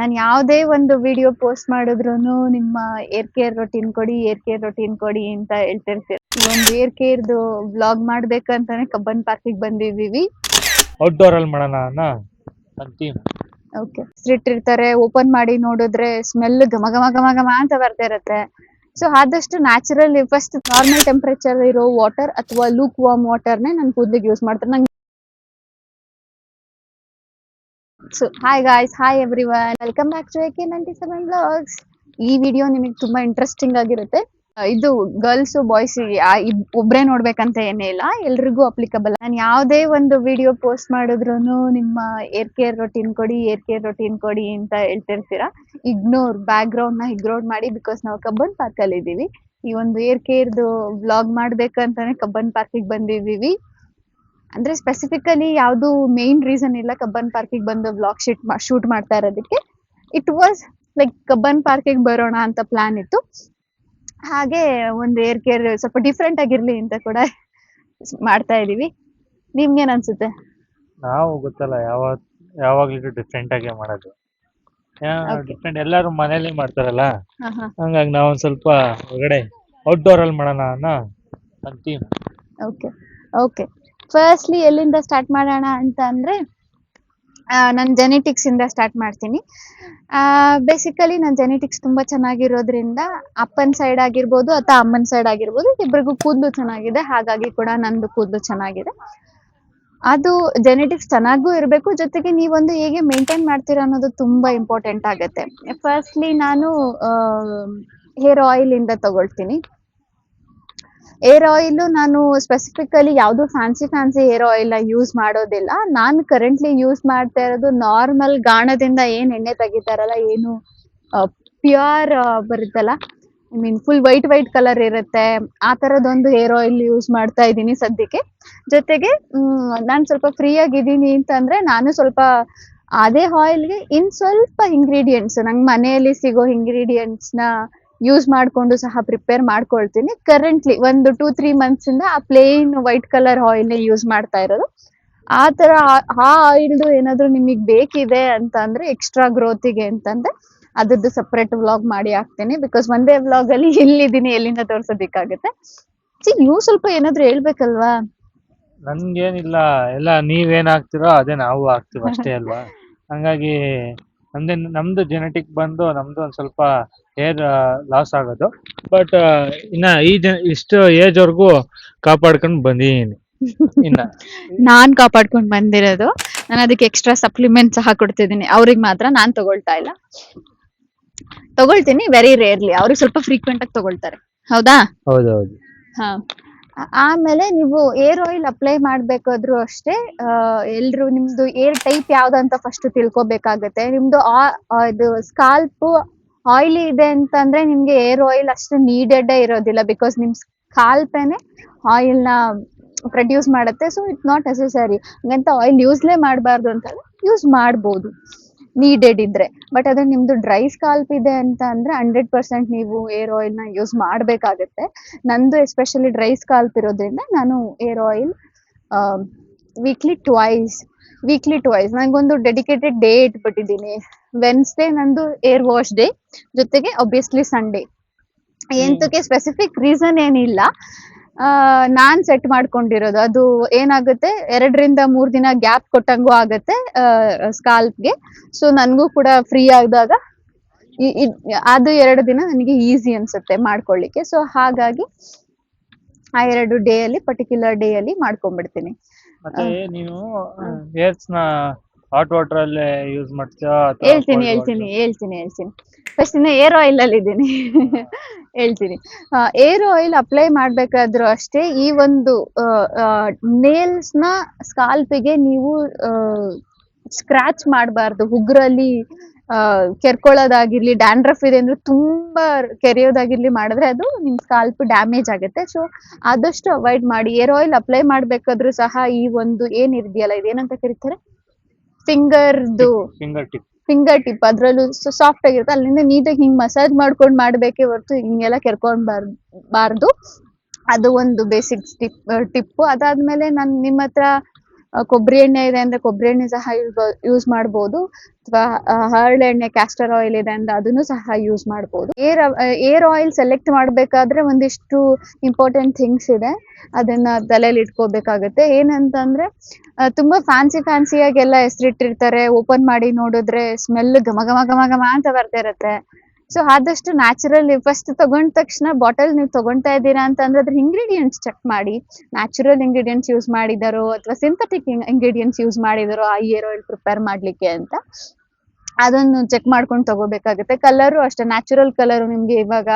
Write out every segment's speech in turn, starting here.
ನಾನು ಯಾವುದೇ ಒಂದು ವಿಡಿಯೋ ಪೋಸ್ಟ್ ಮಾಡಿದ್ರೂನು ನಿಮ್ಮ ಏರ್ ಕೇರ್ ರೊಟೀನ್ ಕೊಡಿ ಅಂತ ಹೇಳ್ತಿರ್ತೀರ. ಈ ಒಂದು ಏರ್ ಕೇರ್ದು ವ್ಲಾಗ್ ಮಾಡ್ಬೇಕಂತಾನೆ ಕಬ್ಬನ್ ಪಾರ್ಕಿಗೆ ಬಂದಿದೀವಿ. ಔಟ್ಡೋರ್ ಅಲ್ಲಿ ಮಾಡೋಣ ಅಂತೀವಿ. ಓಕೆ, ಇಟ್ಟಿರ್ತಾರೆ, ಓಪನ್ ಮಾಡಿ ನೋಡಿದ್ರೆ ಸ್ಮೆಲ್ ಘಮ ಘಮ ಘಮ ಘಮ ಅಂತ ಬರ್ತಾ ಇರತ್ತೆ. ಸೊ ಆದಷ್ಟು ನ್ಯಾಚುರಲ್, ಫಸ್ಟ್ ನಾರ್ಮಲ್ ಟೆಂಪರೇಚರ್ ಇರೋ ವಾಟರ್ ಅಥವಾ ಲೂಕ್ ವಾರ್ಮ್ ವಾಟರ್ನೇ ನಾನು ಕೂದಲಿಗೆ ಯೂಸ್ ಮಾಡ್ತಾರೆ. ನಂಗೆ so hi guys, hi everyone, welcome back to AK97 vlogs. ಈ ವಿಡಿಯೋ ನಿಮಗೆ ತುಂಬಾ ಇಂಟ್ರೆಸ್ಟಿಂಗ್ ಆಗಿರುತ್ತೆ. ಇದು ಗರ್ಲ್ಸ್ ಬಾಯ್ಸ್ ಒಬ್ರೇ ನೋಡ್ಬೇಕಂತ ಏನೇ ಇಲ್ಲ, ಎಲ್ರಿಗೂ ಅಪ್ಲಿಕಬಲ್. ನಾನು ಯಾವುದೇ ಒಂದು ವಿಡಿಯೋ ಪೋಸ್ಟ್ ಮಾಡಿದ್ರೂನು ನಿಮ್ಮ ಏರ್ ಕೇರ್ ರೊಟೀನ್ ಕೊಡಿ ಅಂತ ಹೇಳ್ತಿರ್ತೀರಾ. ಬ್ಯಾಕ್ ಗ್ರೌಂಡ್ ನ ಇಗ್ನೋರ್ ಮಾಡಿ, ಬಿಕಾಸ್ ನಾವು ಕಬ್ಬನ್ ಪಾರ್ಕ್ ಅಲ್ಲಿ ಇದೀವಿ. ಈ ಒಂದು ಏರ್ ಕೇರ್ದು ವ್ಲಾಗ್ ಮಾಡ್ಬೇಕಂತಾನೆ ಕಬ್ಬನ್ ಪಾರ್ಕಿಗೆ ಬಂದಿದೀವಿ. ಅಂದ್ರೆ ಸ್ಪೆಸಿಫಿಕಲಿ ಯಾವ್ದು ಮೇನ್ ರೀಸನ್ ಇಲ್ಲ ಕಬ್ಬನ್ ಪಾರ್ಕಿಗೆ ಬಂದು ವ್ಲಾಗ್ ಶೂಟ್ ಮಾಡ್ತಾ ಇರೋದಕ್ಕೆ. ಇಟ್ ವಾಸ್ ಲೈಕ್ ಕಬ್ಬನ್ ಪಾರ್ಕಿಗೆ ಬರೋಣ ಅಂತ ಪ್ಲಾನ್ ಇತ್ತು. ಹಾಗೆ ಒಂದು ಏರ್ ಕೇರ್ ಸ್ವಲ್ಪ ಡಿಫ್ರೆಂಟ್ ಆಗಿರ್ಲಿ ಅಂತ ಕೂಡ ಮಾಡ್ತಾ ಇದೀವಿ. ನಿಮ್ಗೇನ್ ಅನ್ಸುತ್ತೆ? ನಾವು ಗೊತ್ತಲ್ಲ ಯಾವಾಗ್ಲೂ ಡಿಫ್ರೆಂಟ್ ಆಗಿ ಮಾಡೋದು. ಡಿಫ್ರೆಂಟ್ ಎಲ್ಲರೂ ಮನೇಲಿ ಮಾಡ್ತಾರಲ್ಲ, ಹಂಗಾಗಿ ನಾವು ಒಂದ್ ಸ್ವಲ್ಪ ಹೊರಗಡೆ ಔಟ್ಡೋರ್ ಅಲ್ಲಿ ಮಾಡೋಣ ಅಂತೀವಿ. ಓಕೆ, ಫಸ್ಟ್ಲಿ ಎಲ್ಲಿಂದ ಸ್ಟಾರ್ಟ್ ಮಾಡೋಣ ಅಂತ ಅಂದ್ರೆ, ನಾನು ಜೆನೆಟಿಕ್ಸ್ ಇಂದ ಸ್ಟಾರ್ಟ್ ಮಾಡ್ತೀನಿ. ಬೇಸಿಕಲಿ ನನ್ನ ಜೆನೆಟಿಕ್ಸ್ ತುಂಬಾ ಚೆನ್ನಾಗಿರೋದ್ರಿಂದ ಅಪ್ಪನ ಸೈಡ್ ಆಗಿರ್ಬೋದು ಅಥವಾ ಅಮ್ಮನ ಸೈಡ್ ಆಗಿರ್ಬೋದು, ಇಬ್ಬರಿಗೂ ಕೂದಲು ಚೆನ್ನಾಗಿದೆ. ಹಾಗಾಗಿ ಕೂಡ ನಂದು ಕೂದಲು ಚೆನ್ನಾಗಿದೆ. ಅದು ಜೆನೆಟಿಕ್ಸ್ ಚೆನ್ನಾಗೂ ಇರಬೇಕು, ಜೊತೆಗೆ ನೀವೊಂದು ಹೇಗೆ ಮೇಂಟೈನ್ ಮಾಡ್ತೀರಾ ಅನ್ನೋದು ತುಂಬಾ ಇಂಪಾರ್ಟೆಂಟ್ ಆಗುತ್ತೆ. ಫಸ್ಟ್ಲಿ ನಾನು ಹೇರ್ ಆಯಿಲ್ ಇಂದ ತಗೊಳ್ತೀನಿ. ಏರ್ ಆಯಿಲ್ ನಾನು ಸ್ಪೆಸಿಫಿಕಲಿ ಯಾವುದು ಫ್ಯಾನ್ಸಿ ಹೇರ್ ಆಯಿಲ್ ಯೂಸ್ ಮಾಡೋದಿಲ್ಲ. ನಾನು ಕರೆಂಟ್ಲಿ ಯೂಸ್ ಮಾಡ್ತಾ ಇರೋದು ನಾರ್ಮಲ್ ಗಾಣದಿಂದ ಏನ್ ಎಣ್ಣೆ ತೆಗಿತಾರಲ್ಲ, ಏನು ಪ್ಯೂರ್ ಬರುತ್ತಲ್ಲ, I mean full white colour ಇರುತ್ತೆ, ಆ ತರದೊಂದು ಹೇರ್ ಆಯಿಲ್ ಯೂಸ್ ಮಾಡ್ತಾ ಇದ್ದೀನಿ ಸದ್ಯಕ್ಕೆ. ಜೊತೆಗೆ ನಾನು ಸ್ವಲ್ಪ ಫ್ರೀ ಆಗಿದ್ದೀನಿ ಅಂತಂದ್ರೆ ನಾನು ಸ್ವಲ್ಪ ಅದೇ ಆಯಿಲ್ಗೆ ಸ್ವಲ್ಪ ಇಂಗ್ರೀಡಿಯೆಂಟ್ಸ್, ನಂಗೆ ಮನೆಯಲ್ಲಿ ಸಿಗೋ ಇಂಗ್ರೀಡಿಯೆಂಟ್ಸ್ ನ ಯೂಸ್ ಮಾಡ್ಕೊಂಡು ಸಹ ಪ್ರಿಪೇರ್ ಮಾಡ್ಕೊಳ್ತೀನಿ. ಕರೆಂಟ್ಲಿ ಒಂದು 2-3 months ಇಂದ ಆ plane white colour oil use ಮಾಡ್ತಾ ಇರೋದು. ಆ ತರ ಆ ಆಯಿಲ್ದು ಏನಾದ್ರು ನಿಮಗೆ ಬೇಕಿದೆ ಅಂತ ಅಂದ್ರೆ, ಎಕ್ಸ್ಟ್ರಾ ಗ್ರೋತಿಗೆ ಅಂತಂದ್ರೆ ಅದ್ರದ್ದು ಸಪ್ರೇಟ್ ವ್ಲಾಗ್ ಮಾಡಿ ಹಾಕ್ತೀನಿ. ಬಿಕಾಸ್ ಒಂದೇ ವ್ಲಾಗ್ ಅಲ್ಲಿ ಎಲ್ಲಿದ್ದೀನಿ ಎಲ್ಲಿಂದ ತೋರ್ಸೋದಿಕ್ಕಾಗುತ್ತೆ. ನೀವು ಸ್ವಲ್ಪ ಏನಾದ್ರು ಹೇಳ್ಬೇಕಲ್ವಾ? ನನ್ಗೇನಿಲ್ಲ, ಎಲ್ಲ ನೀವೇನ್ ಹಾಕ್ತಿರೋ ಅದೇ ನಾವು ಹಾಕ್ತಿವಿ ಅಷ್ಟೇ ಅಲ್ವಾ. ಹಂಗಾಗಿ ನಮ್ದು ಜೆನೆಟಿಕ್ ಬಂದು ನಮ್ದು ಒಂದ್ ಸ್ವಲ್ಪ ಹೇರ್ ಲಾಸ್ ಆಗೋದು. ಬಟ್ ಇನ್ನ ಇಷ್ಟು ಏಜ್ ವರ್ಗು ಕಾಪಾಡ್ಕೊಂಡು ಬಂದಿದ್ದೀನಿ. ನಾನ್ ಕಾಪಾಡ್ಕೊಂಡ್ ಬಂದಿರೋದು. ನಾನು ಅದಕ್ಕೆ ಎಕ್ಸ್ಟ್ರಾ ಸಪ್ಲಿಮೆಂಟ್ ಸಹ ಕೊಡ್ತಿದ್ದೀನಿ. ಅವ್ರಿಗೆ ಮಾತ್ರ ನಾನ್ ತಗೊಳ್ತೀನಿ ವೆರಿ ರೇರ್ಲಿ. ಅವ್ರಿಗೆ ಸ್ವಲ್ಪ ಫ್ರೀಕ್ವೆಂಟ್ ಆಗಿ ತಗೊಳ್ತಾರೆ. ಹೌದಾ? ಹೌದೌದು. ಆಮೇಲೆ ನೀವು ಏರ್ ಆಯಿಲ್ ಅಪ್ಲೈ ಮಾಡ್ಬೇಕಾದ್ರೂ ಅಷ್ಟೇ, ಎಲ್ರು ನಿಮ್ದು ಏರ್ ಟೈಪ್ ಯಾವ್ದಂತ ಫಸ್ಟ್ ತಿಳ್ಕೊಬೇಕಾಗತ್ತೆ. ನಿಮ್ದು ಇದು ಸ್ಕಾಲ್ಪ್ ಆಯಿಲಿ ಇದೆ ಅಂತಂದ್ರೆ ನಿಮ್ಗೆ ಏರ್ ಆಯಿಲ್ ಅಷ್ಟು ನೀಡೆಡ್ ಇರೋದಿಲ್ಲ, ಬಿಕಾಸ್ ನಿಮ್ ಸ್ಕಾಲ್ಪೇನೆ ಆಯಿಲ್ ನ ಪ್ರೊಡ್ಯೂಸ್ ಮಾಡುತ್ತೆ. So it's not necessary. ಹಂಗಂತ ಆಯಿಲ್ ಯೂಸ್ಲೇ ಮಾಡಬಾರ್ದು ಅಂತ ಯೂಸ್ ಮಾಡ್ಬೋದು ನೀಡೆಡ್ ಇದ್ರೆ. ಬಟ್ ಅದೇ ನಿಮ್ದು ಡ್ರೈ ಸ್ಕಾಲ್ಪ್ ಇದೆ ಅಂತ ಅಂದ್ರೆ 100% ನೀವು ಏರ್ ಆಯಿಲ್ ನ ಯೂಸ್ ಮಾಡ್ಬೇಕಾಗತ್ತೆ. ನಂದು ಎಸ್ಪೆಷಲಿ ಡ್ರೈ ಸ್ಕಾಲ್ಪ್ ಇರೋದ್ರಿಂದ ನಾನು ಏರ್ ಆಯಿಲ್ ವೀಕ್ಲಿ ಟ್ವೈಸ್ ನಂಗೊಂದು ಡೆಡಿಕೇಟೆಡ್ ಡೇ ಇಟ್ಬಿಟ್ಟಿದ್ದೀನಿ. ವೆನ್ಸ್ಡೇ ನಂದು ಏರ್ ವಾಶ್ ಡೇ, ಜೊತೆಗೆ ಆಬ್ವಿಯಸ್ಲಿ ಸಂಡೇ. ಎಂತಕ್ಕೆ ಸ್ಪೆಸಿಫಿಕ್ ರೀಸನ್ ಏನಿಲ್ಲ, ನಾನ್ ಸೆಟ್ ಮಾಡ್ಕೊಂಡಿರೋದು. ಅದು ಏನಾಗುತ್ತೆ, 2-3 ದಿನ ಗ್ಯಾಪ್ ಕೊಟ್ಟಂಗೂ ಆಗತ್ತೆ ಸ್ಕಾಲ್ಪ್ಗೆ. ಸೊ ನನ್ಗೂ ಕೂಡ ಫ್ರೀ ಆದಾಗ ಅದು 2 ದಿನ ನನಗೆ ಈಸಿ ಅನ್ಸುತ್ತೆ ಮಾಡ್ಕೊಳ್ಳಿಕ್ಕೆ. ಸೊ ಹಾಗಾಗಿ ಆ 2 ಪರ್ಟಿಕ್ಯುಲರ್ ಡೇ ಅಲ್ಲಿ ಮಾಡ್ಕೊಂಡ್ಬಿಡ್ತೀನಿ. ಮತ್ತೆ ನೀವು ಹೇರ್ಸ್ ನ ಹಾಟ್ ವಾಟರ್ ಅಲ್ಲೇ ಯೂಸ್ ಮಾಡ್ತೀರಾ? ಹೇಳ್ತೀನಿ. ಫಸ್ಟ್ ಇನ್ನ ಏರ್ ಆಯಿಲ್ ಅಲ್ಲಿ ಇದ್ದೀನಿ. ಹೇಳ್ತೀನಿ. ಏರ್ ಆಯಿಲ್ ಅಪ್ಲೈ ಮಾಡ್ಬೇಕಾದ್ರೂ ಅಷ್ಟೇ, ಈ ಒಂದು ನೇಲ್ಸ್ ನ ಸ್ಕಾಲ್ಪಿಗೆ ನೀವು ಸ್ಕ್ರಾಚ್ ಮಾಡಬಾರ್ದು. ಉಗುರಲ್ಲಿ ಕೆರ್ಕೊಳ್ಳೋದಾಗಿರ್ಲಿ, ಡ್ಯಾಂಡ್ರಫ್ ಇದೆ ಅಂದ್ರೆ ತುಂಬಾ ಕೆರೆಯೋದಾಗಿರ್ಲಿ ಮಾಡಿದ್ರೆ ಅದು ನಿಮ್ ಸ್ಕಾಲ್ಪ್ ಡ್ಯಾಮೇಜ್ ಆಗುತ್ತೆ. ಸೊ ಆದಷ್ಟು ಅವಾಯ್ಡ್ ಮಾಡಿ. ಏರ್ ಆಯಿಲ್ ಅಪ್ಲೈ ಮಾಡ್ಬೇಕಾದ್ರೂ ಸಹ ಈ ಒಂದು ಏನಿದೆಯಲ್ಲ, ಇದೇನಂತ ಕರೀತಾರೆ, ಫಿಂಗರ್ ಟಿಪ್, ಅದ್ರಲ್ಲೂ ಸಾಫ್ಟ್ ಆಗಿರುತ್ತೆ, ಅಲ್ಲಿಂದ ನೀಟಾಗಿ ಹಿಂಗ್ ಮಸಾಜ್ ಮಾಡ್ಕೊಂಡು ಮಾಡ್ಬೇಕೇ ಹೊರತು ಹಿಂಗೆಲ್ಲ ಕೆರ್ಕೊಂಡ್ಬಾರ್ದು. ಅದು ಒಂದು ಬೇಸಿಕ್ ಟಿಪ್. ಅದಾದ್ಮೇಲೆ ನಾನು ನಿಮ್ಮ ಹತ್ರ ಕೊಬ್ಬರಿ ಎಣ್ಣೆ ಇದೆ ಅಂದ್ರೆ ಕೊಬ್ಬರಿ ಎಣ್ಣೆ ಸಹ ಯೂಸ್ ಮಾಡ್ಬೋದು, ಅಥವಾ ಹರಳೆಣ್ಣೆ ಕ್ಯಾಸ್ಟರ್ ಆಯಿಲ್ ಇದೆ ಅಂದ್ರೆ ಅದನ್ನು ಸಹ ಯೂಸ್ ಮಾಡ್ಬೋದು. ಏರ್ ಆಯಿಲ್ ಸೆಲೆಕ್ಟ್ ಮಾಡ್ಬೇಕಾದ್ರೆ ಒಂದಿಷ್ಟು ಇಂಪಾರ್ಟೆಂಟ್ ಥಿಂಗ್ಸ್ ಇದೆ, ಅದನ್ನ ತಲೆಯಲ್ಲಿ ಇಟ್ಕೋಬೇಕಾಗತ್ತೆ. ಏನಂತಂದ್ರೆ ತುಂಬಾ ಫ್ಯಾನ್ಸಿಯಾಗೆಲ್ಲ ಹೆಸರಿಟ್ಟಿರ್ತಾರೆ, ಓಪನ್ ಮಾಡಿ ನೋಡಿದ್ರೆ ಸ್ಮೆಲ್ ಘಮ ಘಮ ಘಮ ಘಮ ಅಂತ ಬರ್ತಾ ಇರತ್ತೆ. ಸೊ ಆದಷ್ಟು ನ್ಯಾಚುರಲ್, ಫಸ್ಟ್ ತಗೊಂಡ ತಕ್ಷಣ ಬಾಟಲ್ ನೀವು ತಗೊಳ್ತಾ ಇದ್ದೀರಾ ಅಂತಂದ್ರೆ ಅದ್ರ ಇಂಗ್ರೀಡಿಯೆಂಟ್ಸ್ ಚೆಕ್ ಮಾಡಿ. ನ್ಯಾಚುರಲ್ ಇಂಗ್ರೀಡಿಯೆಂಟ್ಸ್ ಯೂಸ್ ಮಾಡಿದಾರೋ ಅಥವಾ ಸಿಂಥೆಟಿಕ್ ಇಂಗ್ರೀಡಿಯೆಂಟ್ಸ್ ಯೂಸ್ ಮಾಡಿದಾರೋ ಆ ಏರ್ ಆಯಿಲ್ ಪ್ರಿಪೇರ್ ಮಾಡ್ಲಿಕ್ಕೆ ಅಂತ ಅದನ್ನು ಚೆಕ್ ಮಾಡ್ಕೊಂಡು ತಗೋಬೇಕಾಗುತ್ತೆ. ಕಲರು ಅಷ್ಟೇ, ನ್ಯಾಚುರಲ್ ಕಲರ್. ನಿಮ್ಗೆ ಇವಾಗ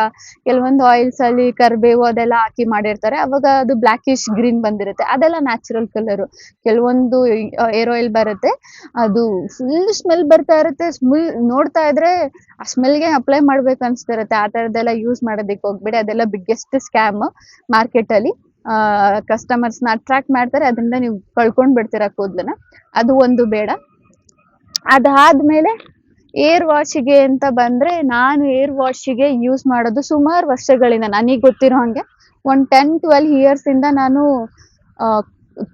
ಕೆಲವೊಂದು ಆಯಿಲ್ಸ್ ಅಲ್ಲಿ ಕರಿಬೇವು ಅದೆಲ್ಲ ಹಾಕಿ ಮಾಡಿರ್ತಾರೆ, ಅವಾಗ ಅದು ಬ್ಲ್ಯಾಕಿಶ್ ಗ್ರೀನ್ ಬಂದಿರುತ್ತೆ, ಅದೆಲ್ಲ ನ್ಯಾಚುರಲ್ ಕಲರು. ಕೆಲವೊಂದು ಏರ್ ಆಯಿಲ್ ಬರುತ್ತೆ, ಅದು ಫುಲ್ ಸ್ಮೆಲ್ ಬರ್ತಾ ಇರುತ್ತೆ, ಸ್ಮೆಲ್ ನೋಡ್ತಾ ಇದ್ರೆ ಆ ಸ್ಮೆಲ್ಗೆ ಅಪ್ಲೈ ಮಾಡ್ಬೇಕು ಅನ್ಸ್ತಿರುತ್ತೆ. ಆ ತರದೆಲ್ಲ ಯೂಸ್ ಮಾಡೋದಕ್ಕೆ ಹೋಗ್ಬೇಡಿ, ಅದೆಲ್ಲ ಬಿಗ್ಗೆಸ್ಟ್ ಸ್ಕ್ಯಾಮ್ ಮಾರ್ಕೆಟ್ ಅಲ್ಲಿ. ಕಸ್ಟಮರ್ಸ್ ನ ಅಟ್ರಾಕ್ಟ್ ಮಾಡ್ತಾರೆ, ಅದರಿಂದ ನೀವು ಕಳ್ಕೊಂಡ್ ಬಿಡ್ತೀರಾ ಕೂದಲನ್ನ, ಅದು ಒಂದು ಬೇಡ. ಅದಾದ್ಮೇಲೆ ಏರ್ ವಾಶಿಗೆ ಅಂತ ಬಂದ್ರೆ, ನಾನು ಏರ್ ವಾಶಿಗೆ ಯೂಸ್ ಮಾಡೋದು ಸುಮಾರು ವರ್ಷಗಳಿಂದ, ನನಗೆ ಗೊತ್ತಿರೋ ಹಂಗೆ ಒಂದು 10-12 ಇಯರ್ಸ್ ಇಂದ ನಾನು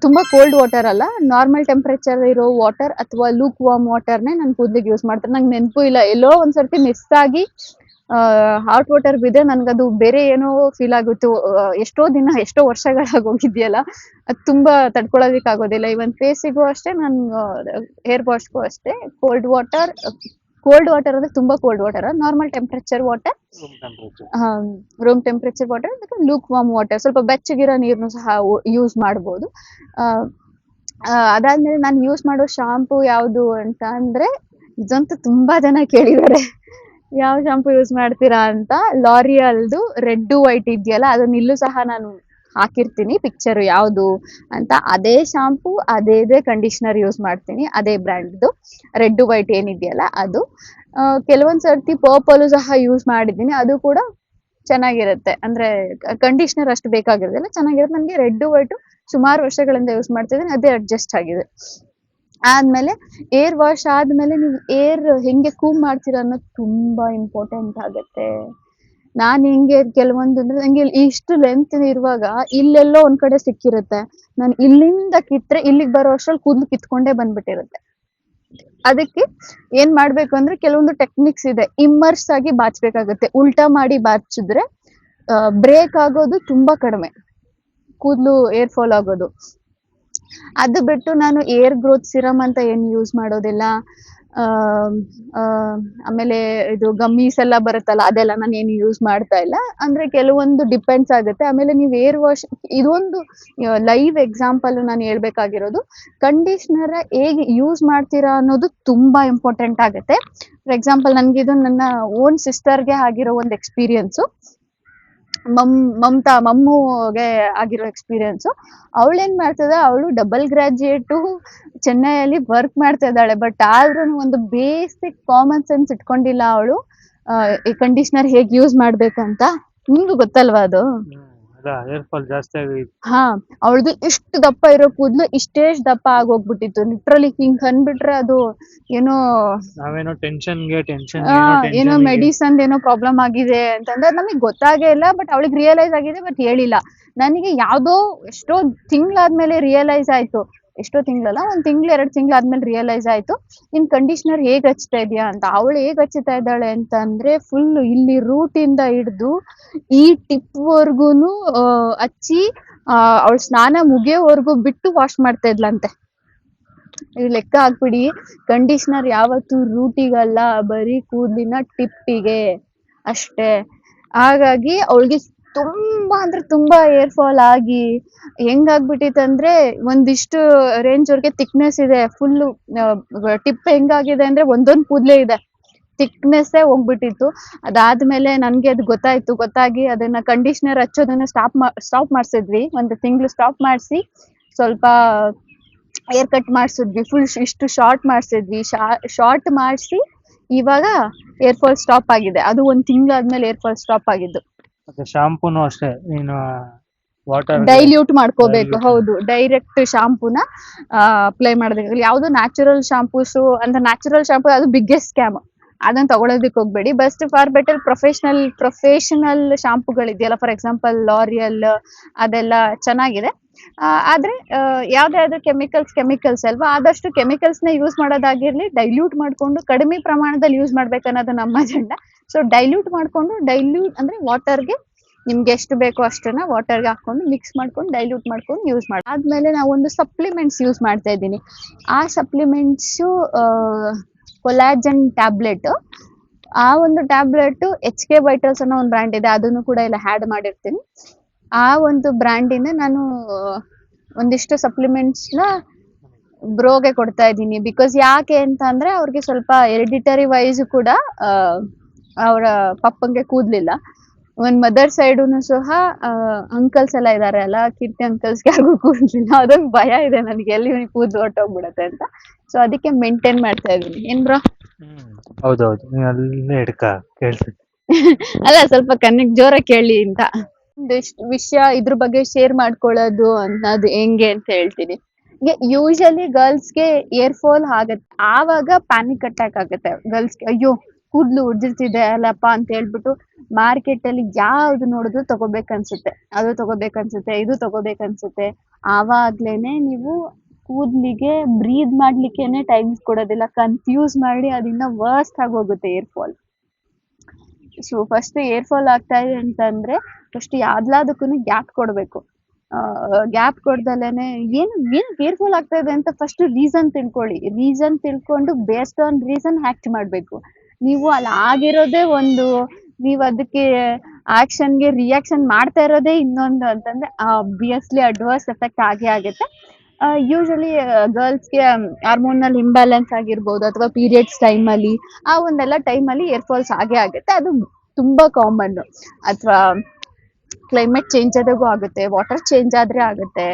ತುಂಬಾ ಕೋಲ್ಡ್ ವಾಟರ್ ಅಲ್ಲ, ನಾರ್ಮಲ್ ಟೆಂಪರೇಚರ್ ಇರೋ ವಾಟರ್ ಅಥವಾ ಲೂಕ್ ವಾರ್ಮ್ ವಾಟರ್ನೇ ನಾನು ಕೂದಲಿಗೆ ಯೂಸ್ ಮಾಡ್ತೇನೆ. ನಂಗೆ ನೆನಪು ಇಲ್ಲ, ಎಲ್ಲೋ ಒಂದ್ಸರ್ತಿ ಮಿಸ್ ಆಗಿ ಹಾಟ್ ವಾಟರ್ ಬಿದ್ರೆ ನನ್ಗದು ಬೇರೆ ಏನೋ ಫೀಲ್ ಆಗುತ್ತೆ. ಎಷ್ಟೋ ದಿನ, ಎಷ್ಟೋ ವರ್ಷಗಳಾಗೋಗಿದ್ಯಲ್ಲ, ಅದು ತುಂಬಾ ತಡ್ಕೊಳ್ಳೋದಕ್ಕೆ ಆಗೋದಿಲ್ಲ. ಇವನ್ ಫೇಸಿಗೂ ಅಷ್ಟೇ, ನಾನು ಹೇರ್ ವಾಶ್ಗೂ ಅಷ್ಟೇ, ಕೋಲ್ಡ್ ವಾಟರ್ ಅಂದ್ರೆ ತುಂಬಾ cold water, normal temperature water, room temperature water, luke warm water, ಸ್ವಲ್ಪ ಬೆಚ್ಚಗಿರೋ ನೀರನ್ನು ಸಹ ಯೂಸ್ ಮಾಡ್ಬೋದು. ಅದಾದ್ಮೇಲೆ ನಾನು ಯೂಸ್ ಮಾಡೋ ಶಾಂಪೂ ಯಾವುದು ಅಂತ ಅಂದ್ರೆ, ಇದಂತೂ ತುಂಬಾ ಜನ ಕೇಳಿದ್ದಾರೆ, ಯಾವ ಶಾಂಪೂ ಯೂಸ್ ಮಾಡ್ತೀರಾ ಅಂತ. ಲಾರಿಯಲ್ದು ರೆಡ್ ವೈಟ್ ಇದೆಯಲ್ಲ, ಅದನ್ನ ಇಲ್ಲೂ ಸಹ ನಾನು ಹಾಕಿರ್ತೀನಿ ಪಿಕ್ಚರ್ ಯಾವುದು ಅಂತ. ಅದೇ ಶಾಂಪೂ, ಅದೇ ಕಂಡೀಷನರ್ ಯೂಸ್ ಮಾಡ್ತೀನಿ, ಅದೇ ಬ್ರ್ಯಾಂಡ್ದು ರೆಡ್ ವೈಟ್ ಏನಿದೆಯಲ್ಲ ಅದು. ಕೆಲವೊಂದ್ ಸರ್ತಿ ಪರ್ಪಲ್ ಸಹ ಯೂಸ್ ಮಾಡಿದ್ದೀನಿ, ಅದು ಕೂಡ ಚೆನ್ನಾಗಿರುತ್ತೆ. ಅಂದ್ರೆ ಕಂಡೀಷನರ್ ಅಷ್ಟು ಬೇಕಾಗಿರೋದಿಲ್ಲ, ಚೆನ್ನಾಗಿರುತ್ತೆ. ನನಗೆ ರೆಡ್ ವೈಟ್ ಸುಮಾರು ವರ್ಷಗಳಿಂದ ಯೂಸ್ ಮಾಡ್ತಿದ್ದೀನಿ, ಅದೇ ಅಡ್ಜಸ್ಟ್ ಆಗಿದೆ. ಆದ್ಮೇಲೆ ಏರ್ ವಾಶ್ ಆದ್ಮೇಲೆ ನೀವು ಏರ್ ಹೆಂಗೆ ಕೂಮ್ ಮಾಡ್ತೀರಾ ಅನ್ನೋದು ತುಂಬಾ ಇಂಪಾರ್ಟೆಂಟ್ ಆಗುತ್ತೆ. ನಾನ್ ಹಿಂಗೆ ಕೆಲವೊಂದು ಅಂದ್ರೆ, ನಂಗೆ ಇಷ್ಟು ಲೆಂತ್ ಇರುವಾಗ ಇಲ್ಲೆಲ್ಲೋ ಒಂದ್ ಕಡೆ ಸಿಕ್ಕಿರುತ್ತೆ, ನಾನು ಇಲ್ಲಿಂದ ಕಿತ್ರೆ ಇಲ್ಲಿಗೆ ಬರೋ ಅಷ್ಟ್ರಲ್ಲಿ ಕೂದಲು ಕಿತ್ಕೊಂಡೇ ಬಂದ್ಬಿಟ್ಟಿರುತ್ತೆ. ಅದಕ್ಕೆ ಏನ್ ಮಾಡ್ಬೇಕು ಅಂದ್ರೆ, ಕೆಲವೊಂದು ಟೆಕ್ನಿಕ್ಸ್ ಇದೆ. ಇಮ್ಮರ್ಸ್ ಆಗಿ ಬಾಚ್ಬೇಕಾಗುತ್ತೆ, ಉಲ್ಟಾ ಮಾಡಿ ಬಾಚಿದ್ರೆ ಬ್ರೇಕ್ ಆಗೋದು ತುಂಬಾ ಕಡಿಮೆ, ಕೂದಲು ಏರ್ ಫಾಲ್ ಆಗೋದು. ಅದು ಬಿಟ್ಟು ನಾನು ಏರ್ ಗ್ರೋತ್ ಸಿರಮ್ ಅಂತ ಏನ್ ಯೂಸ್ ಮಾಡೋದಿಲ್ಲ. ಆಮೇಲೆ ಇದು ಗಮ್ಮೀಸ್ ಎಲ್ಲ ಬರುತ್ತಲ್ಲ, ಅದೆಲ್ಲ ನಾನು ಏನು ಯೂಸ್ ಮಾಡ್ತಾ ಇಲ್ಲ. ಅಂದ್ರೆ ಕೆಲವೊಂದು ಡಿಪೆಂಡ್ಸ್ ಆಗುತ್ತೆ. ಆಮೇಲೆ ನೀವು ಏರ್ ವಾಶ್, ಇದೊಂದು ಲೈವ್ ಎಕ್ಸಾಂಪಲ್ ನಾನು ಹೇಳ್ಬೇಕಾಗಿರೋದು, ಕಂಡೀಷನರ್ ಹೇಗೆ ಯೂಸ್ ಮಾಡ್ತೀರಾ ಅನ್ನೋದು ತುಂಬಾ ಇಂಪಾರ್ಟೆಂಟ್ ಆಗುತ್ತೆ. ಫಾರ್ ಎಕ್ಸಾಂಪಲ್, ನನ್ಗಿದು ನನ್ನ ಓನ್ ಸಿಸ್ಟರ್ಗೆ ಆಗಿರೋ ಒಂದು ಎಕ್ಸ್ಪೀರಿಯನ್ಸು, ಮಮ್ಮುಗೆ ಆಗಿರೋ ಎಕ್ಸ್ಪೀರಿಯನ್ಸು. ಅವಳೇನ್ ಮಾಡ್ತಿದ್ದ, ಅವಳು ಡಬಲ್ ಗ್ರಾಜುಯೇಟು, ಚೆನ್ನೈಯಲ್ಲಿ ವರ್ಕ್ ಮಾಡ್ತಾ ಇದ್ದಾಳೆ, ಬಟ್ ಆದ್ರೂ ಒಂದು ಬೇಸಿಕ್ ಕಾಮನ್ ಸೆನ್ಸ್ ಇಟ್ಕೊಂಡಿಲ್ಲ ಅವಳು, ಈ ಕಂಡೀಷನರ್ ಹೇಗೆ ಯೂಸ್ ಮಾಡ್ಬೇಕಂತ. ನಿಮ್ಗೂ ಗೊತ್ತಲ್ವಾ ಅದು? ಹೇರ್ ಫಾಲ್ ಜಾಸ್ತಿ ಆಗಿ, ಹಾ, ಅವಳದು ಇಷ್ಟು ದಪ್ಪ ಇರೋ ಕೂದಲು ಇಷ್ಟೇ ದಪ್ಪ ಆಗೋಗ್ಬಿಟ್ಟಿತ್ತು. ಲಿಟ್ರಲಿ ಹಿಂಗ್ ಅಂದ್ಬಿಟ್ರೆ ಅದು ಏನೋ ನಾವೇನೋ ಟೆನ್ಷನ್ ಏನೋ ಮೆಡಿಸನ್ ಏನೋ ಪ್ರಾಬ್ಲಮ್ ಆಗಿದೆ ಅಂತಂದ್ರೆ ನಮಗೆ ಗೊತ್ತಾಗೇ ಇಲ್ಲ. ಬಟ್ ಅವಳಿಗೆ ರಿಯಲೈಸ್ ಆಗಿದೆ, ಬಟ್ ಹೇಳಿಲ್ಲ. ನನಗೆ ಯಾವ್ದೋ ಎಷ್ಟೋ ತಿಂಗಳಾದ್ಮೇಲೆ ರಿಯಲೈಸ್ ಆಯ್ತು, ಎಷ್ಟೋ ತಿಂಗಳಲ್ಲ, 1 ತಿಂಗಳು 2 ತಿಂಗಳಾದ್ಮೇಲೆ ರಿಯಲೈಸ್ ಆಯ್ತು, ನಿನ್ ಕಂಡೀಷನರ್ ಹೇಗ್ ಹಚ್ತಾ ಇದೀಯಾ ಅಂತ. ಅವಳು ಹೇಗ್ ಹಚ್ಚುತ್ತಾ ಇದ್ದಾಳೆ ಅಂತ ಅಂದ್ರೆ, ಫುಲ್ ಇಲ್ಲಿ ರೂಟ್ ಇಂದ ಹಿಡ್ದು ಈ ಟಿಪ್ ವರ್ಗುನು ಹಚ್ಚಿ, ಅವಳು ಸ್ನಾನ ಮುಗಿಯೋವರೆಗೂ ಬಿಟ್ಟು ವಾಶ್ ಮಾಡ್ತಾ ಇದ್ಲಂತೆ. ಇದು ಲೆಕ್ಕ ಹಾಕ್ಬಿಡಿ, ಕಂಡೀಷನರ್ ಯಾವತ್ತು ರೂಟಿಗಲ್ಲ, ಬರೀ ಕೂದಲಿನ ಟಿಪ್ಪಿಗೆ ಅಷ್ಟೇ. ಹಾಗಾಗಿ ಅವಳಿಗೆ ತುಂಬಾ ಅಂದ್ರೆ ತುಂಬಾ ಏರ್ ಫಾಲ್ ಆಗಿ ಹೆಂಗಾಗ್ಬಿಟ್ಟಿತ್ತಂದ್ರೆ, ಒಂದಿಷ್ಟು ರೇಂಜ್ ಅವ್ರಿಗೆ ಥಿಕ್ನೆಸ್ ಇದೆ, ಫುಲ್ ಟಿಪ್ ಹೆಂಗಾಗಿದೆ ಅಂದ್ರೆ ಒಂದೊಂದು ಕೂದಲೇ ಇದೆ, ಥಿಕ್ನೆಸ್ಸೇ ಹೋಗ್ಬಿಟ್ಟಿತ್ತು. ಅದಾದ್ಮೇಲೆ ನನ್ಗೆ ಅದು ಗೊತ್ತಾಗಿ ಅದನ್ನ ಕಂಡೀಷನರ್ ಹಚ್ಚೋದನ್ನ ಸ್ಟಾಪ್ ಮಾಡಿಸಿದ್ವಿ. 1 ತಿಂಗಳು ಸ್ಟಾಪ್ ಮಾಡಿಸಿ ಸ್ವಲ್ಪ ಏರ್ ಕಟ್ ಮಾಡಿಸಿದ್ವಿ, ಫುಲ್ ಇಷ್ಟು ಶಾರ್ಟ್ ಮಾಡಿಸಿದ್ವಿ. ಶಾರ್ಟ್ ಮಾಡಿಸಿ ಇವಾಗ ಏರ್ ಫಾಲ್ ಸ್ಟಾಪ್ ಆಗಿದೆ. ಅದು 1 ತಿಂಗಳಾದ್ಮೇಲೆ ಏರ್ ಫಾಲ್ ಸ್ಟಾಪ್ ಆಗಿದ್ದು. ಶಾಂಪೂನು ಅಷ್ಟೇ, ನೀನು ವಾಟರ್ ಡೈಲ್ಯೂಟ್ ಮಾಡ್ಕೋಬೇಕು. ಹೌದು, ಡೈರೆಕ್ಟ್ ಶಾಂಪೂನ ಅಪ್ಲೈ ಮಾಡೋದಕ್ಕೆ. ಯಾವ್ದು ನ್ಯಾಚುರಲ್ ಶಾಂಪೂಸು ಅಂತ, ನ್ಯಾಚುರಲ್ ಶಾಂಪೂ ಅದು ಬಿಗ್ಗೆಸ್ಟ್ ಸ್ಕ್ಯಾಮ್, ಅದನ್ನ ತಗೊಳೋದಕ್ಕೆ ಹೋಗ್ಬೇಡಿ. ಬೆಸ್ಟ್ ಫಾರ್ ಬೆಟರ್ ಪ್ರೊಫೆಷನಲ್ ಶಾಂಪೂಗಳಿದೆಯಲ್ಲ, ಫಾರ್ ಎಕ್ಸಾಂಪಲ್ ಲಾರಿಯಲ್, ಅದೆಲ್ಲ ಚೆನ್ನಾಗಿದೆ. ಆದ್ರೆ ಯಾವ್ದಾದ್ರು ಕೆಮಿಕಲ್ಸ್ ಅಲ್ವಾ, ಆದಷ್ಟು ಕೆಮಿಕಲ್ಸ್ ನ ಯೂಸ್ ಮಾಡೋದಾಗಿರ್ಲಿ ಡೈಲ್ಯೂಟ್ ಮಾಡ್ಕೊಂಡು ಕಡಿಮೆ ಪ್ರಮಾಣದಲ್ಲಿ ಯೂಸ್ ಮಾಡ್ಬೇಕನ್ನೋದು ನಮ್ಮ ಅಜೆಂಡಾ. ಸೊ ಡೈಲ್ಯೂಟ್ ಅಂದ್ರೆ ವಾಟರ್ಗೆ ನಿಮ್ಗೆ ಎಷ್ಟು ಬೇಕೋ ಅಷ್ಟನ್ನ ವಾಟರ್ಗೆ ಹಾಕೊಂಡು ಮಿಕ್ಸ್ ಮಾಡ್ಕೊಂಡು ಡೈಲ್ಯೂಟ್ ಮಾಡ್ಕೊಂಡು ಯೂಸ್ ಮಾಡಿ. ಆದ್ಮೇಲೆ ನಾವು ಒಂದು ಸಪ್ಲಿಮೆಂಟ್ಸ್ ಯೂಸ್ ಮಾಡ್ತಾ ಇದ್ದೀನಿ. ಆ ಸಪ್ಲಿಮೆಂಟ್ಸ್ ಕೊಲಾಜನ್ ಟ್ಯಾಬ್ಲೆಟ್. ಆ ಒಂದು ಟ್ಯಾಬ್ಲೆಟ್ HK ವೈಟಲ್ಸ್ ಅನ್ನೋ ಒಂದು ಬ್ರ್ಯಾಂಡ್ ಇದೆ, ಅದನ್ನು ಕೂಡ ಇಲ್ಲ ಆ್ಯಡ್ ಮಾಡಿರ್ತೀನಿ. ಆ ಒಂದು ಬ್ರ್ಯಾಂಡಿಂದ ನಾನು ಒಂದಿಷ್ಟು ಸಪ್ಲಿಮೆಂಟ್ಸ್ ನ ಬ್ರೋಗೆ ಕೊಡ್ತಾ ಇದ್ದೀನಿ. ಬಿಕಾಸ್ ಯಾಕೆ ಅಂತ ಅಂದ್ರೆ ಅವ್ರಿಗೆ ಸ್ವಲ್ಪ ಹೆರಿಡಿಟರಿ ವೈಸ್ ಕೂಡ ಅವರ ಪಪ್ಪಂಗೆ ಕೂದ್ಲಿಲ್ಲ. ಒಂದ್ ಮದರ್ ಸೈಡುನು ಸಹ ಅಂಕಲ್ಸ್ ಎಲ್ಲ ಇದಾರೆ ಅಲ್ಲ, ಕೀರ್ತಿ ಅಂಕಲ್ಸ್ ಯಾರಿಗೂ ಕೂದ್ಲಿಲ್ಲ. ಅದೊಂದು ಭಯ ಇದೆ ನನಗೆ, ಎಲ್ಲಿ ಕೂದಲು ಹೊಟ್ಟೋಗ್ಬಿಡತ್ತೆ ಅಂತ. ಸೊ ಅದಕ್ಕೆ ಮೇಂಟೈನ್ ಮಾಡ್ತಾ ಇದೀನಿ. ಏನ್ ಬ್ರೋ? ಹೌದೌದು, ನೀನ್ ಅಲ್ಲೇ ಹಿಡ್ಕ ಕೇಳ್ತೀನಿ. ಅಲ್ಲ, ಸ್ವಲ್ಪ ಕಣ್ಣಿಗೆ ಜೋರ ಕೇಳಿ ಅಂತ. ಒಂದಿಷ್ಟು ವಿಷಯ ಇದ್ರ ಬಗ್ಗೆ ಶೇರ್ ಮಾಡ್ಕೊಳ್ಳೋದು ಅನ್ನೋದು ಹೆಂಗೆ ಅಂತ ಹೇಳ್ತೀನಿ. ಯೂಶಲಿ ಗರ್ಲ್ಸ್ಗೆ ಏರ್ ಫಾಲ್ ಆಗತ್ತೆ, ಆವಾಗ ಪ್ಯಾನಿಕ್ ಅಟ್ಯಾಕ್ ಆಗುತ್ತೆ ಗರ್ಲ್ಸ್ಗೆ. ಅಯ್ಯೋ ಕೂದ್ಲು ಉಜ್ಜಿರ್ತಿದೆ ಅಲ್ಲಪ್ಪ ಅಂತ ಹೇಳ್ಬಿಟ್ಟು ಮಾರ್ಕೆಟ್ ಅಲ್ಲಿ ಯಾವ್ದು ನೋಡಿದ್ರು ತಗೋಬೇಕನ್ಸುತ್ತೆ, ಅದು ತಗೋಬೇಕನ್ಸುತ್ತೆ, ಇದು ತಗೋಬೇಕನ್ಸುತ್ತೆ. ಆವಾಗ್ಲೇನೆ ನೀವು ಕೂದ್ಲಿಗೆ ಬ್ರೀದ್ ಮಾಡ್ಲಿಕ್ಕೇನೆ ಟೈಮ್ ಕೊಡೋದಿಲ್ಲ, ಕನ್ಫ್ಯೂಸ್ ಮಾಡಿ ಅದಿನ್ನ ವರ್ಸ್ಟ್ ಆಗಿ ಹೋಗುತ್ತೆ hair fall. So first hair fall ಆಗ್ತಾ ಇದೆ ಅಂತಂದ್ರೆ ಫಸ್ಟ್ ಯಾವ್ದಾದಕ್ಕೂ ಗ್ಯಾಪ್ ಕೊಡ್ಬೇಕು. ಗ್ಯಾಪ್ ಕೊಡ್ದಲೇನೆ ಏನು ಏರ್ ಫಾಲ್ ಆಗ್ತಾ ಇದೆ ಅಂತ ಫಸ್ಟ್ ರೀಸನ್ ತಿಳ್ಕೊಳ್ಳಿ. ರೀಸನ್ ತಿಳ್ಕೊಂಡು ಬೇಸ್ಡ್ ಆನ್ ರೀಸನ್ ಆಕ್ಟ್ ಮಾಡ್ಬೇಕು. ನೀವು ಅಲ್ಲಿ ಆಗಿರೋದೇ ಒಂದು, ನೀವು ಅದಕ್ಕೆ ಆಕ್ಷನ್ಗೆ ರಿಯಾಕ್ಷನ್ ಮಾಡ್ತಾ ಇರೋದೇ ಇನ್ನೊಂದು ಅಂತಂದ್ರೆ ಆಬ್ವಿಯಸ್ಲಿ ಅಡ್ವರ್ಸ್ ಎಫೆಕ್ಟ್ ಆಗೇ ಆಗುತ್ತೆ. ಯೂಶಲಿ ಗರ್ಲ್ಸ್ಗೆ ಹಾರ್ಮೋನಲ್ ಇಂಬ್ಯಾಲೆನ್ಸ್ ಆಗಿರ್ಬೋದು ಅಥವಾ ಪೀರಿಯಡ್ಸ್ ಟೈಮಲ್ಲಿ, ಆ ಒಂದೆಲ್ಲ ಟೈಮಲ್ಲಿ ಏರ್ ಫಾಲ್ಸ್ ಆಗೇ ಆಗುತ್ತೆ. ಅದು ತುಂಬಾ ಕಾಮನ್. ಅಥವಾ ಕ್ಲೈಮೇಟ್ ಚೇಂಜ್ ಆದಾಗೂ ಆಗುತ್ತೆ, ವಾಟರ್ ಚೇಂಜ್ ಆದ್ರೆ ಆಗುತ್ತೆ.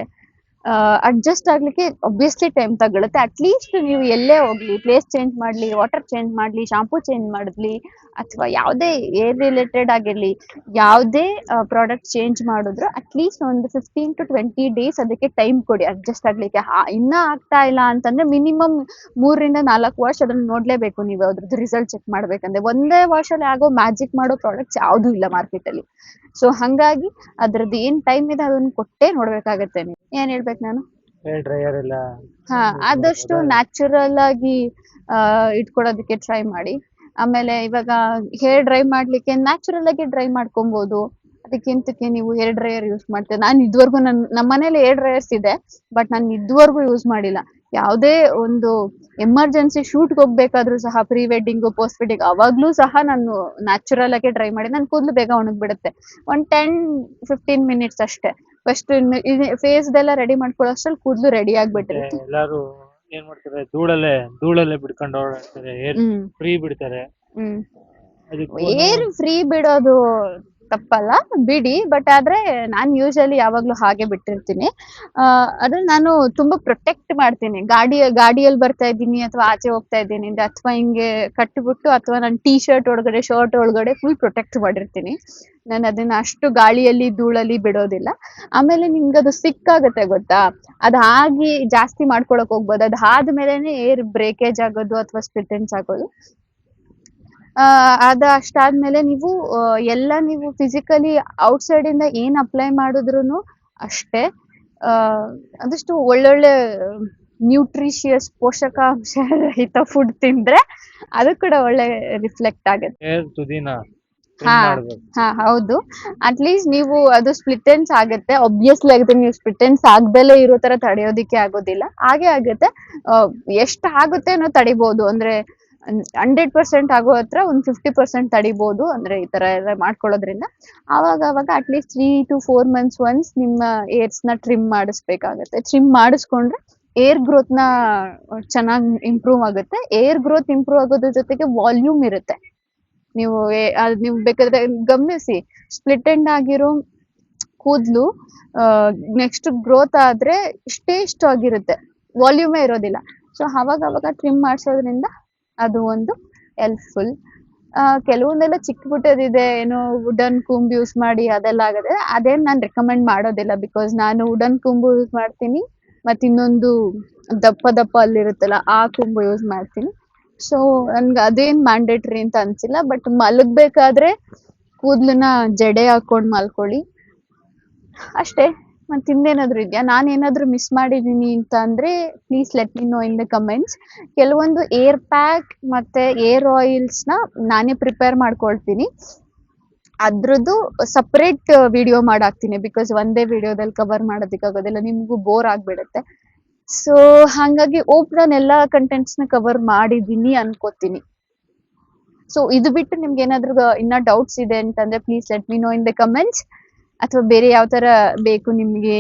ಅಡ್ಜಸ್ಟ್ ಆಗ್ಲಿಕ್ಕೆ ಒಬ್ವಿಯಸ್ಲಿ ಟೈಮ್ ತಗೊಳುತ್ತೆ. ಅಟ್ಲೀಸ್ಟ್ ನೀವು ಎಲ್ಲೇ ಹೋಗ್ಲಿ, ಪ್ಲೇಸ್ ಚೇಂಜ್ ಮಾಡ್ಲಿ, ವಾಟರ್ ಚೇಂಜ್ ಮಾಡ್ಲಿ, ಶಾಂಪೂ ಚೇಂಜ್ ಮಾಡಿದ್ಲಿ, ಅಥವಾ ಯಾವುದೇ ಏರ್ ರಿಲೇಟೆಡ್ ಆಗಿರ್ಲಿ, ಯಾವುದೇ ಪ್ರಾಡಕ್ಟ್ ಚೇಂಜ್ ಮಾಡಿದ್ರು ಅಟ್ಲೀಸ್ಟ್ ಒಂದು 15 to 20 days ಅದಕ್ಕೆ ಟೈಮ್ ಕೊಡಿ ಅಡ್ಜಸ್ಟ್ ಆಗ್ಲಿಕ್ಕೆ. ಇನ್ನ ಆಗ್ತಾ ಇಲ್ಲ ಅಂತಂದ್ರೆ ಮಿನಿಮಮ್ 3-4 ವರ್ಷ ಅದನ್ನ ನೋಡ್ಲೇಬೇಕು ನೀವು ಅದ್ರದ್ದು ರಿಸಲ್ಟ್ ಚೆಕ್ ಮಾಡ್ಬೇಕಂದ್ರೆ. ಒಂದೇ ವರ್ಷದಲ್ಲಿ ಆಗೋ ಮ್ಯಾಜಿಕ್ ಮಾಡೋ ಪ್ರಾಡಕ್ಟ್ಸ್ ಯಾವ್ದು ಇಲ್ಲ ಮಾರ್ಕೆಟ್ ಅಲ್ಲಿ. ಸೊ ಹಂಗಾಗಿ ಅದ್ರದ್ದು ಏನ್ ಟೈಮ್ ಇದೆ ಅದನ್ನ ಕೊಟ್ಟೇ ನೋಡ್ಬೇಕಾಗತ್ತೆ. ನೀವು ಏನ್ ಹೇಳ್ಬೇಕು ನಾನು? ಹೇರ್ ಡ್ರೈಯರ್ ಎಲ್ಲ ಆದಷ್ಟು ನ್ಯಾಚುರಲ್ ಆಗಿ ಇಟ್ಕೊಳೋದಕ್ಕೆ ಟ್ರೈ ಮಾಡಿ. ಆಮೇಲೆ ಇವಾಗ ಹೇರ್ ಡ್ರೈ ಮಾಡ್ಲಿಕ್ಕೆ ನ್ಯಾಚುರಲ್ ಆಗಿ ಡ್ರೈ ಮಾಡ್ಕೊಬಹುದು. ಅದಕ್ಕಿಂತಕ್ಕೆ ನೀವು ಹೇರ್ ಡ್ರೈಯರ್ ಯೂಸ್ ಮಾಡ್ತೇವೆ. ನಾನು ಇದುವರೆಗೂ ನಮ್ಮ ಮನೇಲಿ ಹೇರ್ ಡ್ರೈಯರ್ಸ್ ಇದೆ, ಬಟ್ ನಾನು ಇದುವರೆಗೂ ಯೂಸ್ ಮಾಡಿಲ್ಲ. ಯಾವುದೇ ಒಂದು ಎಮರ್ಜೆನ್ಸಿ ಶೂಟ್ಗೆ ಹೋಗ್ಬೇಕಾದ್ರೂ ಸಹ, ಪ್ರೀ ವೆಡ್ಡಿಂಗು ಪೋಸ್ಟ್ ವೆಡ್ಡಿಂಗ್, ಅವಾಗ್ಲೂ ಸಹ ನಾನು ನ್ಯಾಚುರಲ್ ಆಗಿ ಡ್ರೈ ಮಾಡಿ ನನ್ನ ಕೂದಲು ಬೇಗ ಒಣಗ್ಬಿಡುತ್ತೆ. ಒಂದು 10-15 minutes ಅಷ್ಟೇ. ಫಸ್ಟ್ ಫೇಸ್ದೆಲ್ಲ ರೆಡಿ ಮಾಡ್ಕೊಳ್ಳೋಷ್ಟ್ರಲ್ಲಿ ಕೂದಲು ರೆಡಿ ಆಗ್ಬಿಟ್ಟಿರುತ್ತೆ. ಎಲ್ಲಾರು ಏನ್ ಮಾಡ್ತಾರೆ, ಧೂಳಲ್ಲೇ ಬಿಡ್ಕೊಂಡು ಓಡಾಡ್ತಾರೆ, ಏರ್ ಫ್ರೀ ಬಿಡ್ತಾರೆ. ಏರ್ ಫ್ರೀ ಬಿಡೋದು ತಪ್ಪಲ್ಲ, ಬಿಡಿ. ಬಟ್ ಆದ್ರೆ ನಾನು ಯೂಶಲಿ ಯಾವಾಗ್ಲೂ ಹಾಗೆ ಬಿಟ್ಟಿರ್ತೀನಿ. ಆದ್ರೆ ನಾನು ತುಂಬಾ ಪ್ರೊಟೆಕ್ಟ್ ಮಾಡ್ತೀನಿ. ಗಾಡಿಯಲ್ಲಿ ಬರ್ತಾ ಇದ್ದೀನಿ ಅಥವಾ ಆಚೆ ಹೋಗ್ತಾ ಇದ್ದೀನಿ ಅಥವಾ ಹಿಂಗೆ ಕಟ್ಬಿಟ್ಟು, ಅಥವಾ ನನ್ನ ಟೀ ಶರ್ಟ್ ಒಳಗಡೆ, ಶರ್ಟ್ ಒಳಗಡೆ ಫುಲ್ ಪ್ರೊಟೆಕ್ಟ್ ಮಾಡಿರ್ತೀನಿ. ನಾನು ಅದನ್ನ ಅಷ್ಟು ಗಾಳಿಯಲ್ಲಿ ಧೂಳಲ್ಲಿ ಬಿಡೋದಿಲ್ಲ. ಆಮೇಲೆ ನಿಮ್ಗೆ ಅದು ಸಿಕ್ಕಾಗತ್ತೆ ಗೊತ್ತಾ, ಅದಾಗಿ ಜಾಸ್ತಿ ಮಾಡ್ಕೊಳಕ್ ಹೋಗ್ಬೋದು. ಅದಾದ್ಮೇಲೆನೆ ಏರ್ ಬ್ರೇಕೇಜ್ ಆಗೋದು ಅಥವಾ ಸ್ಪ್ಲಿಟೆನ್ಸ್ ಆಗೋದು. ಅಷ್ಟಾದ್ಮೇಲೆ ನೀವು ಎಲ್ಲ ನೀವು ಫಿಸಿಕಲಿ ಔಟ್ಸೈಡ್ ಇಂದ ಏನ್ ಅಪ್ಲೈ ಮಾಡಿದ್ರು ಅಷ್ಟೇ, ಅದಷ್ಟು ಒಳ್ಳೊಳ್ಳೆ ನ್ಯೂಟ್ರಿಷಿಯಸ್ ಪೋಷಕಾಂಶ ರಹಿತ ಫುಡ್ ತಿಂದ್ರೆ ಅದು ಕೂಡ ಒಳ್ಳೆ ರಿಫ್ಲೆಕ್ಟ್ ಆಗುತ್ತೆ. ಹೌದು. ಅಟ್ಲೀಸ್ಟ್ ನೀವು ಅದು ಸ್ಪ್ಲಿಟೆನ್ಸ್ ಆಗುತ್ತೆ, ಒಬ್ವಿಯಸ್ಲಿ ಆಗುತ್ತೆ. ನೀವು ಸ್ಪ್ಲಿಟೆನ್ಸ್ ಆಗ್ದಲೇ ಇರೋ ತರ ತಡೆಯೋದಿಕ್ಕೆ ಆಗೋದಿಲ್ಲ, ಹಾಗೆ ಆಗುತ್ತೆ. ಎಷ್ಟು ಆಗುತ್ತೆ ಅನ್ನೋ ತಡಿಬಹುದು. ಅಂದ್ರೆ 100% ಆಗೋ ಹತ್ರ ಒಂದು 50% ತಡಿಬಹುದು. ಅಂದ್ರೆ ಈ ತರ ಎಲ್ಲ ಮಾಡ್ಕೊಳ್ಳೋದ್ರಿಂದ ಅವಾಗ ಅಟ್ಲೀಸ್ಟ್ 3 to 4 months ಒನ್ಸ್ ನಿಮ್ಮ ಏರ್ಸ್ ನ ಟ್ರಿಮ್ ಮಾಡಿಸ್ಬೇಕಾಗತ್ತೆ. ಟ್ರಿಮ್ ಮಾಡಿಸ್ಕೊಂಡ್ರೆ ಏರ್ ಗ್ರೋತ್ ನ ಚೆನ್ನಾಗಿ ಇಂಪ್ರೂವ್ ಆಗುತ್ತೆ. ಏರ್ ಗ್ರೋತ್ ಇಂಪ್ರೂವ್ ಆಗೋದ್ರ ಜೊತೆಗೆ ವಾಲ್ಯೂಮ್ ಇರುತ್ತೆ. ನೀವು ಬೇಕಾದ್ರೆ ಗಮನಿಸಿ, ಸ್ಪ್ಲಿಟ್ ಎಂಡ್ ಆಗಿರೋ ಕೂದ್ಲು ನೆಕ್ಸ್ಟ್ ಗ್ರೋತ್ ಆದ್ರೆ ಇಷ್ಟು ಆಗಿರುತ್ತೆ, ವಾಲ್ಯೂಮೇ ಇರೋದಿಲ್ಲ. ಸೊ ಅವಾಗ ಟ್ರಿಮ್ ಮಾಡಿಸೋದ್ರಿಂದ ಅದು ಒಂದು ಹೆಲ್ಪ್ಫುಲ್. ಕೆಲವೊಂದೆಲ್ಲ ಚಿಕ್ಕ ಪುಟ್ಟದಿದೆ, ಏನೋ ವುಡನ್ ಕೂಂಬ್ ಯೂಸ್ ಮಾಡಿ ಅದೆಲ್ಲ ಆಗದೆ, ಅದೇನ್ ನಾನು ರೆಕಮೆಂಡ್ ಮಾಡೋದಿಲ್ಲ. ಬಿಕಾಸ್ ನಾನು ವುಡನ್ ಕೂಂಬು ಯೂಸ್ ಮಾಡ್ತೀನಿ, ಮತ್ತೆ ಇನ್ನೊಂದು ದಪ್ಪ ಅಲ್ಲಿರುತ್ತಲ್ಲ ಆ ಕೂಂಬು ಯೂಸ್ ಮಾಡ್ತೀನಿ. ಸೊ ನನ್ಗೆ ಅದೇನ್ ಮ್ಯಾಂಡೇಟ್ರಿ ಅಂತ ಅನ್ಸಿಲ್ಲ. ಬಟ್ ಮಲಗ್ಬೇಕಾದ್ರೆ ಕೂದ್ಲನ್ನ ಜಡೆ ಹಾಕೊಂಡ್ ಮಲ್ಕೊಳ್ಳಿ ಅಷ್ಟೇ. ಮತ್ತೆ ಇನ್ನೇನಾದ್ರು ಇದೆಯಾ? ನಾನೇನಾದ್ರೂ ಮಿಸ್ ಮಾಡಿದೀನಿ ಅಂತ ಅಂದ್ರೆ please let me no in the comments. ಕೆಲವೊಂದು ಏರ್ ಪ್ಯಾಕ್ ಮತ್ತೆ ಏರ್ ಆಯಿಲ್ಸ್ ನ ನಾನೇ ಪ್ರಿಪೇರ್ ಮಾಡ್ಕೊಳ್ತೀನಿ. ಅದ್ರದ್ದು ಸಪರೇಟ್ ವಿಡಿಯೋ ಮಾಡಾಕ್ತೀನಿ, ಬಿಕಾಸ್ ಒಂದೇ ವಿಡಿಯೋದಲ್ಲಿ ಕವರ್ ಮಾಡೋದಕ್ಕಾಗೋದಿಲ್ಲ, ನಿಮ್ಗೂ ಬೋರ್ ಆಗ್ಬಿಡುತ್ತೆ. ಸೊ ಹಾಗಾಗಿ ಓಪ್ ನಾನು ಎಲ್ಲಾ ಕಂಟೆಂಟ್ಸ್ ನ ಕವರ್ ಮಾಡಿದೀನಿ ಅನ್ಕೋತೀನಿ. ಸೊ ಇದು ಬಿಟ್ಟು ನಿಮ್ಗೆ ಏನಾದ್ರು ಇನ್ನ ಡೌಟ್ಸ್ ಇದೆ ಅಂತಂದ್ರೆ please let me no in the comments. ಅಥವಾ ಬೇರೆ ಯಾವ ತರ ಬೇಕು ನಿಮ್ಗೆ,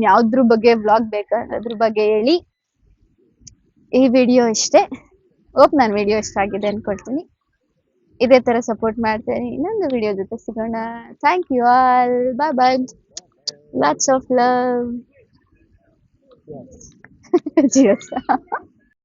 ಯಾವ್ದ್ರ ಬಗ್ಗೆ ವ್ಲಾಗ್ ಬೇಕಾ ಅದ್ರ ಬಗ್ಗೆ ಹೇಳಿ. ಈ ವಿಡಿಯೋ ಇಷ್ಟೇ. ಹೋಪ್ ನನ್ನ ವಿಡಿಯೋ ಇಷ್ಟ ಆಗಿದೆ ಅನ್ಕೊಳ್ತೀನಿ. ಇದೇ ತರ ಸಪೋರ್ಟ್ ಮಾಡ್ತೇನೆ. ಇನ್ನೊಂದು ವಿಡಿಯೋ ಜೊತೆ ಸಿಗೋಣ. Thank you all. Bye bye. Lots of love. ಜಿಯೋಸ್